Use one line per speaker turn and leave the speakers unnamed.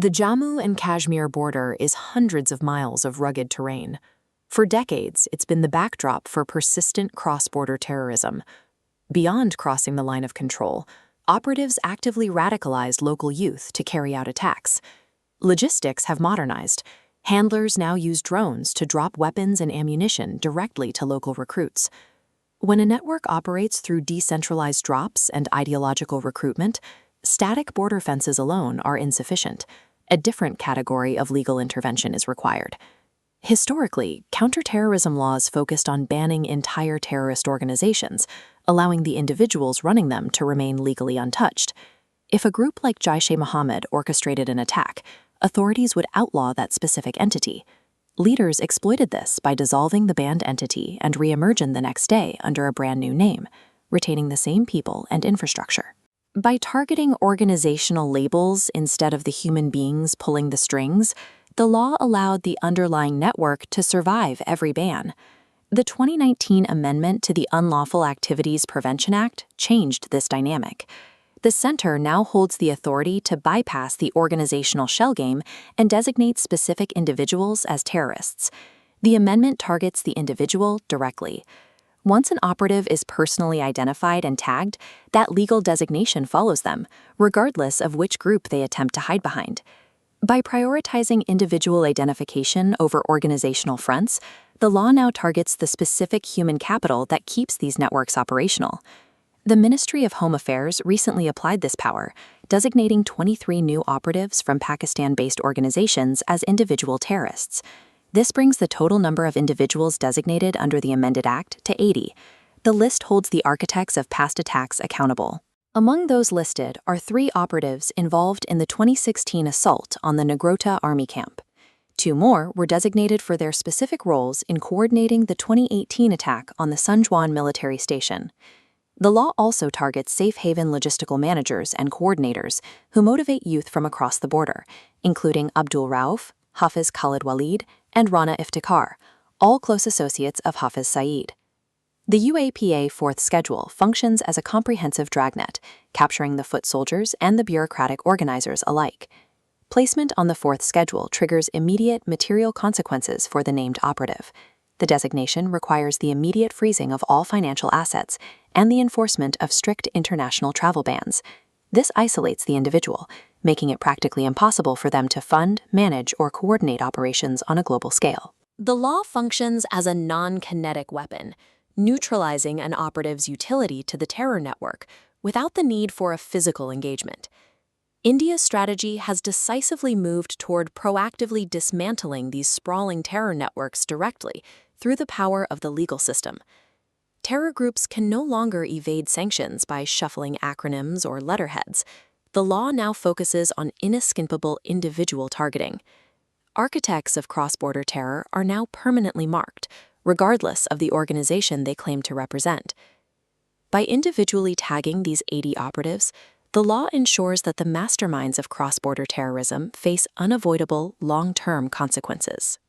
The Jammu and Kashmir border is hundreds of miles of rugged terrain. For decades, it's been the backdrop for persistent cross-border terrorism. Beyond crossing the line of control, operatives actively radicalized local youth to carry out attacks. Logistics have modernized. Handlers now use drones to drop weapons and ammunition directly to local recruits. When a network operates through decentralized drops and ideological recruitment, static border fences alone are insufficient. A different category of legal intervention is required. Historically, counterterrorism laws focused on banning entire terrorist organizations, allowing the individuals running them to remain legally untouched. If a group like Jaish-e-Mo orchestrated an attack, authorities would outlaw that specific entity. Leaders exploited this by dissolving the banned entity and re-emerging the next day under a brand new name, retaining the same people and infrastructure. By targeting organizational labels instead of the human beings pulling the strings, the law allowed the underlying network to survive every ban. The 2019 amendment to the Unlawful Activities Prevention Act changed this dynamic. The center now holds the authority to bypass the organizational shell game and designate specific individuals as terrorists. The amendment targets the individual directly. Once an operative is personally identified and tagged, that legal designation follows them, regardless of which group they attempt to hide behind. By prioritizing individual identification over organizational fronts, the law now targets the specific human capital that keeps these networks operational. The Ministry of Home Affairs recently applied this power, designating 23 new operatives from Pakistan-based organizations as individual terrorists. This brings the total number of individuals designated under the amended act to 80. The list holds the architects of past attacks accountable. Among those listed are 3 operatives involved in the 2016 assault on the Nagrota army camp. 2 more were designated for their specific roles in coordinating the 2018 attack on the Sunjwan military station. The law also targets safe haven logistical managers and coordinators who motivate youth from across the border, including Abdul Rauf, Hafiz Khalid and Rana Iftikhar, all close associates of Hafiz Saeed. The UAPA Fourth Schedule functions as a comprehensive dragnet, capturing the foot soldiers and the bureaucratic organizers alike. Placement on the Fourth Schedule triggers immediate material consequences for the named operative. The designation requires the immediate freezing of all financial assets and the enforcement of strict international travel bans. This isolates the individual, making it practically impossible for them to fund, manage, or coordinate operations on a global scale. The law functions as a non-kinetic weapon, neutralizing an operative's utility to the terror network without the need for a physical engagement. India's strategy has decisively moved toward proactively dismantling these sprawling terror networks directly through the power of the legal system. Terror groups can no longer evade sanctions by shuffling acronyms or letterheads. The law now focuses on inescapable individual targeting. Architects of cross-border terror are now permanently marked, regardless of the organization they claim to represent. By individually tagging these 80 operatives, the law ensures that the masterminds of cross-border terrorism face unavoidable long-term consequences.